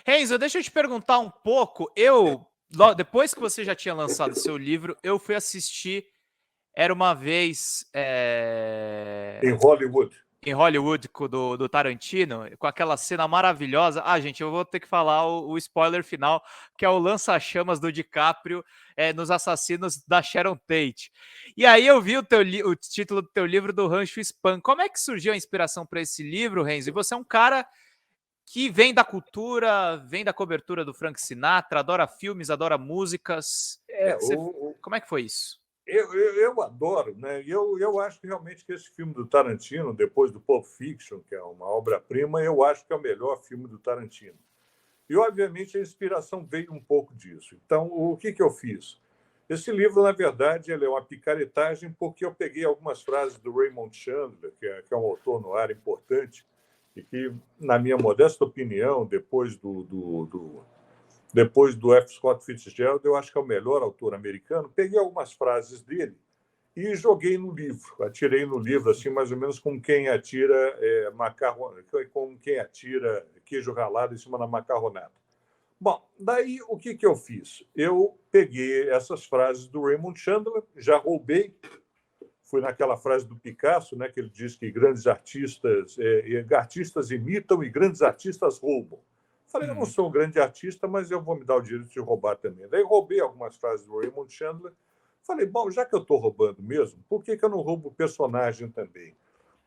Renzo, deixa eu te perguntar um pouco. Depois que você já tinha lançado seu livro, eu fui assistir Era uma Vez Em Hollywood. em Hollywood do Tarantino, com aquela cena maravilhosa. Ah, gente, eu vou ter que falar o spoiler final, que é o lança-chamas do DiCaprio nos Assassinos da Sharon Tate. E aí eu vi o título do teu livro do Rancho Spam. Como é que surgiu a inspiração para esse livro, Renzo? E você é um cara que vem da cultura, vem da cobertura do Frank Sinatra, adora filmes, adora músicas. Como é que foi isso? Eu adoro, né? Eu acho que realmente que esse filme do Tarantino, depois do Pulp Fiction, que é uma obra-prima, eu acho que é o melhor filme do Tarantino. E, obviamente, a inspiração veio um pouco disso. Então, o que eu fiz? Esse livro, na verdade, ele é uma picaretagem porque eu peguei algumas frases do Raymond Chandler, que é um autor no ar importante, e que, na minha modesta opinião, depois do F. Scott Fitzgerald, eu acho que é o melhor autor americano. Peguei algumas frases dele e joguei no livro. Atirei no livro, assim, mais ou menos como quem atira como quem atira queijo ralado em cima da macarronada. Bom, daí o que eu fiz? Eu peguei essas frases do Raymond Chandler, já roubei. Fui naquela frase do Picasso, né, que ele diz que grandes artistas imitam e grandes artistas roubam. Falei, eu não sou um grande artista, mas eu vou me dar o direito de roubar também. Daí roubei algumas frases do Raymond Chandler. Falei, bom, já que eu estou roubando mesmo, por que eu não roubo o personagem também?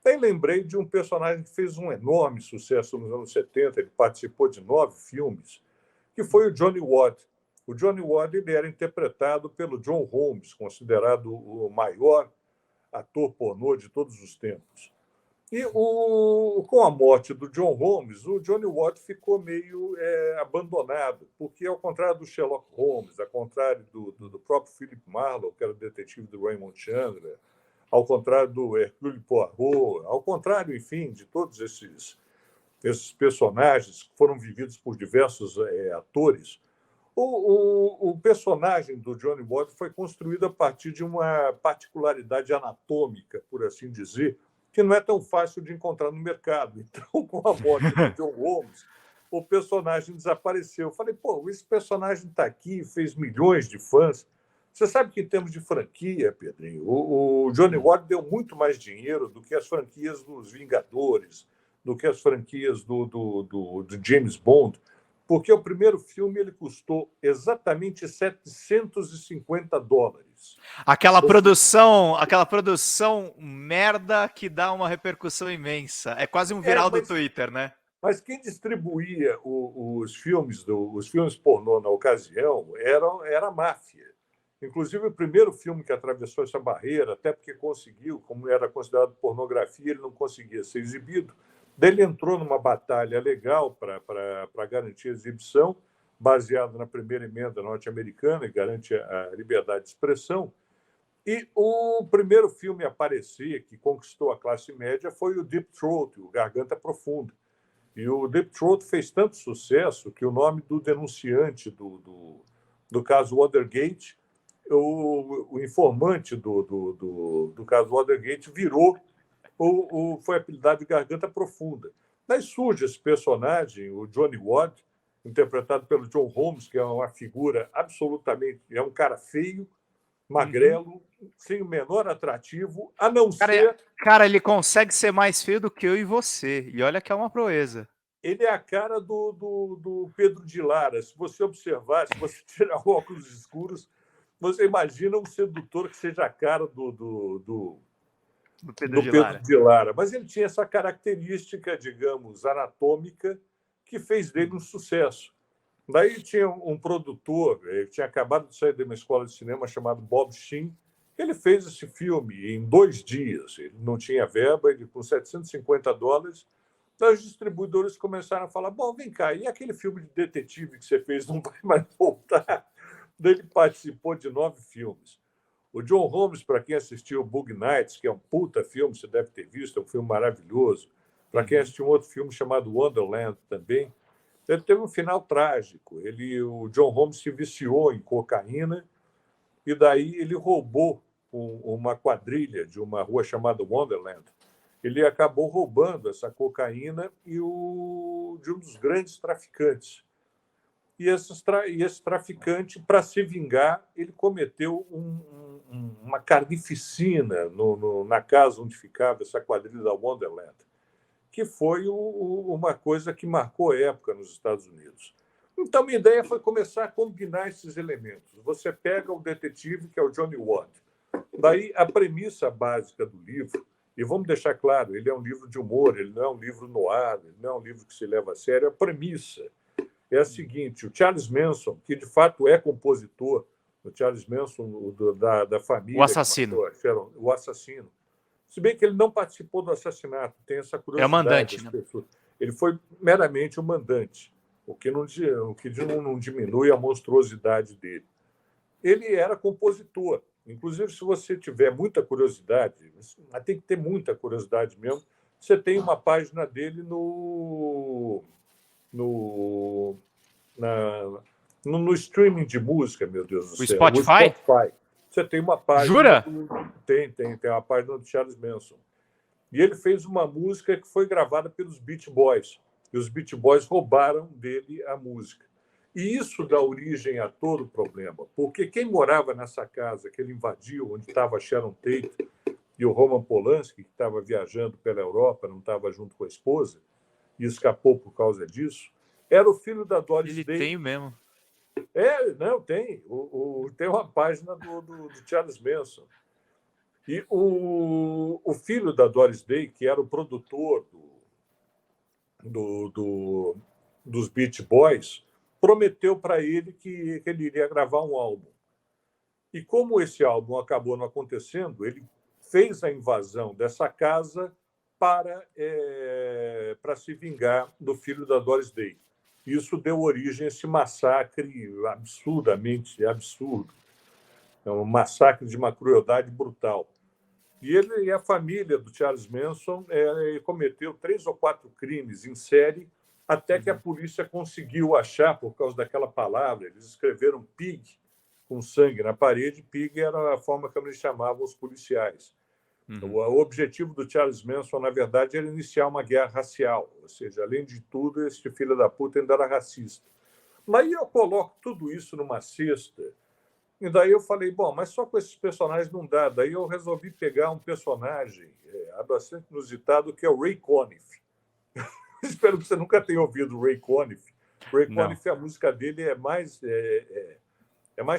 Daí lembrei de um personagem que fez um enorme sucesso nos anos 70, ele participou de 9 filmes, que foi o Johnny Wad. O Johnny Wad ele era interpretado pelo John Holmes, considerado o maior ator pornô de todos os tempos. E com a morte do John Holmes, o Johnny Watt ficou meio abandonado, porque, ao contrário do Sherlock Holmes, ao contrário do próprio Philip Marlowe, que era o detetive do Raymond Chandler, ao contrário do Hercule Poirot, ao contrário, enfim, de todos esses personagens que foram vividos por diversos atores, o personagem do Johnny Watt foi construído a partir de uma particularidade anatômica, por assim dizer, que não é tão fácil de encontrar no mercado. Então, com a morte do John Holmes, o personagem desapareceu. Eu falei, pô, esse personagem está aqui, fez milhões de fãs. Você sabe que, em termos de franquia, Pedrinho, o Johnny Watt deu muito mais dinheiro do que as franquias dos Vingadores, do que as franquias do James Bond, porque o primeiro filme ele custou exatamente $750. Aquela produção merda que dá uma repercussão imensa. É quase um viral do Twitter, né? Mas quem distribuía os filmes pornô na ocasião era a máfia. Inclusive, o primeiro filme que atravessou essa barreira, até porque conseguiu, como era considerado pornografia, ele não conseguia ser exibido. Daí ele entrou numa batalha legal para garantir a exibição, baseado na primeira emenda norte-americana, que garante a liberdade de expressão. E o primeiro filme a aparecer, que conquistou a classe média, foi o Deep Throat, o Garganta Profunda. E o Deep Throat fez tanto sucesso que o nome do denunciante do caso Watergate, o informante do caso Watergate, foi apelidado de Garganta Profunda. Daí surge esse personagem, o Johnny Watt, interpretado pelo John Holmes, que é uma figura absolutamente... É um cara feio, magrelo, sem o menor atrativo, a não ser... Cara, ele consegue ser mais feio do que eu e você. E olha que é uma proeza. Ele é a cara do Pedro de Lara. Se você observar, se você tirar óculos escuros, você imagina um sedutor que seja a cara do Pedro de Lara. Mas ele tinha essa característica, digamos, anatômica, que fez dele um sucesso. Daí tinha um produtor, ele tinha acabado de sair de uma escola de cinema chamado Bob Sheen. Ele fez esse filme em 2 dias. Ele não tinha verba, ele com $750. Então, os distribuidores começaram a falar, bom, vem cá, e aquele filme de detetive que você fez não vai mais voltar? Daí ele participou de 9 filmes. O John Holmes, para quem assistiu o Bug Nights, que é um puta filme, você deve ter visto, é um filme maravilhoso. Para quem assistiu um outro filme chamado Wonderland também, ele teve um final trágico. O John Holmes se viciou em cocaína e daí ele roubou uma quadrilha de uma rua chamada Wonderland. Ele acabou roubando essa cocaína de um dos grandes traficantes. E esse traficante, para se vingar, ele cometeu uma carnificina na casa onde ficava essa quadrilha da Wonderland, que foi uma coisa que marcou a época nos Estados Unidos. Então, minha ideia foi começar a combinar esses elementos. Você pega o detetive, que é o Johnny Watt. Daí, a premissa básica do livro, e vamos deixar claro, ele é um livro de humor, ele não é um livro noir, ele não é um livro que se leva a sério. A premissa é a seguinte: o Charles Manson, que de fato é compositor, o Charles Manson da família... O assassino. O assassino. Se bem que ele não participou do assassinato, tem essa curiosidade. É o mandante, né? Ele foi meramente o mandante, o que não diminui a monstruosidade dele. Ele era compositor. Inclusive, se você tiver muita curiosidade, mas tem que ter muita curiosidade mesmo, você tem uma página dele no streaming de música, meu Deus do céu. Spotify? O Spotify. Você tem uma página... Jura? Tem uma página do Charles Manson. E ele fez uma música que foi gravada pelos Beach Boys. E os Beach Boys roubaram dele a música. E isso dá origem a todo o problema. Porque quem morava nessa casa que ele invadiu, onde estava a Sharon Tate e o Roman Polanski, que estava viajando pela Europa, não estava junto com a esposa, e escapou por causa disso, era o filho da Doris Day. Ele tem mesmo. Não, tem. Tem uma página do Charles Manson. E o filho da Doris Day, que era o produtor dos Beach Boys, prometeu para ele que ele iria gravar um álbum. E como esse álbum acabou não acontecendo, ele fez a invasão dessa casa para se vingar do filho da Doris Day. Isso deu origem a esse massacre absurdamente absurdo. É um massacre de uma crueldade brutal. E ele e a família do Charles Manson cometeu 3 ou 4 crimes em série, até que a polícia conseguiu achar, por causa daquela palavra. Eles escreveram pig com sangue na parede. Pig era a forma como eles chamavam os policiais. O objetivo do Charles Manson, na verdade, era iniciar uma guerra racial. Ou seja, além de tudo, esse filho da puta ainda era racista. Mas eu coloco tudo isso numa cesta. E daí eu falei, bom, mas só com esses personagens não dá. Daí eu resolvi pegar um personagem bastante inusitado, que é o Ray Conniff. Espero que você nunca tenha ouvido o Ray Conniff. O Ray Conniff, a música dele é mais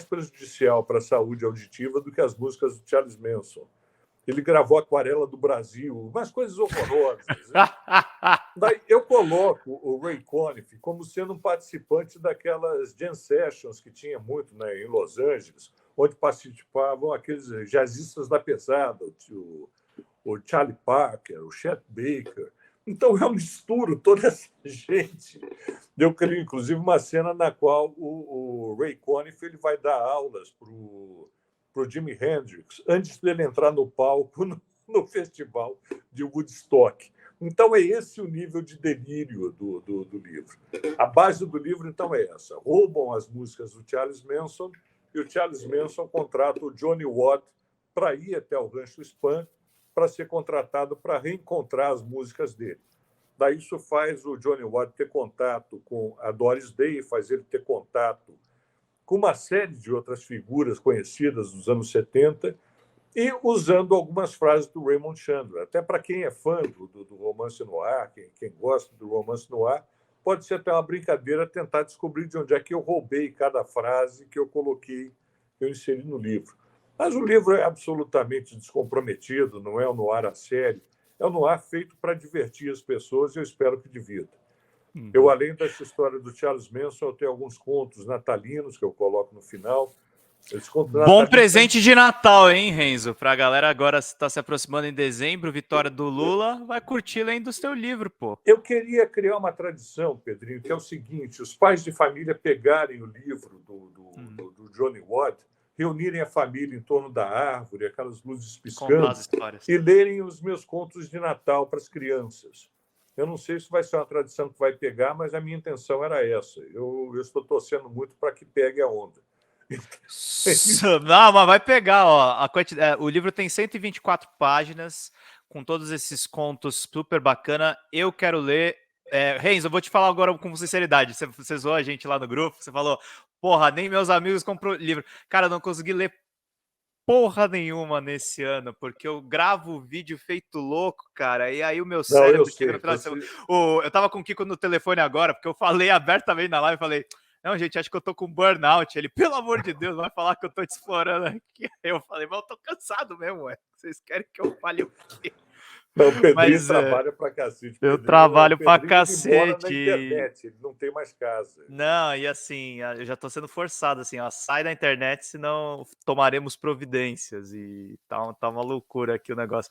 prejudicial para a saúde auditiva do que as músicas do Charles Manson. Ele gravou Aquarela do Brasil, umas coisas horrorosas. Daí eu coloco o Ray Conniff como sendo um participante daquelas jam sessions que tinha muito, né, em Los Angeles, onde participavam aqueles jazzistas da pesada, o Charlie Parker, o Chet Baker. Então eu misturo toda essa gente. Eu crio, inclusive, uma cena na qual o Ray Conniff ele vai dar aulas para o Jimi Hendrix antes dele entrar no palco no festival de Woodstock. Então, é esse o nível de delírio do livro. A base do livro, então, é essa. Roubam as músicas do Charles Manson e o Charles Manson contrata o Johnny Watt para ir até o Rancho Spam para ser contratado para reencontrar as músicas dele. Daí isso faz o Johnny Watt ter contato com a Doris Day, faz ele ter contato com uma série de outras figuras conhecidas dos anos 70 e usando algumas frases do Raymond Chandler. Até para quem é fã do romance noir, quem gosta do romance noir, pode ser até uma brincadeira tentar descobrir de onde é que eu roubei cada frase que eu coloquei, que eu inseri no livro. Mas o livro é absolutamente descomprometido, não é um noir a sério, é um noir feito para divertir as pessoas e eu espero que divirta. Eu, além dessa história do Charles Manson, eu tenho alguns contos natalinos que eu coloco no final. Bom presente de Natal, hein, Renzo? Para a galera agora está se aproximando em dezembro, vitória do Lula, vai curtir lendo o seu livro, pô. Eu queria criar uma tradição, Pedrinho, que é o seguinte: os pais de família pegarem o livro do Johnny Watt, reunirem a família em torno da árvore, aquelas luzes piscando, e lerem os meus contos de Natal para as crianças. Eu não sei se vai ser uma tradição que vai pegar, mas a minha intenção era essa. Eu estou torcendo muito para que pegue a onda. Não, mas vai pegar, ó. O livro tem 124 páginas, com todos esses contos super bacana. Eu quero ler. Renzo, eu vou te falar agora com sinceridade. Você zoou a gente lá no grupo, você falou, porra, nem meus amigos compram livro. Cara, eu não consegui ler porra nenhuma nesse ano, porque eu gravo vídeo feito louco, cara, e aí o meu Não, eu cérebro chega sei. no final de semana. Eu tava com o Kiko no telefone agora, porque eu falei abertamente na live, falei, não, gente, acho que eu tô com burnout. Ele, pelo amor de Deus, vai falar que eu tô te explorando aqui. Aí eu falei, mas eu tô cansado mesmo, ué. Vocês querem que eu fale o quê? Não, o Pedrinho Mas trabalha pra cacete. eu Pedrinho é o trabalho pra Pedrinho, ele mora na cacete. internet, ele não tem mais casa. Não, e assim, eu já tô sendo forçado, assim, ó, sai da internet, senão tomaremos providências. E tá uma loucura aqui o negócio.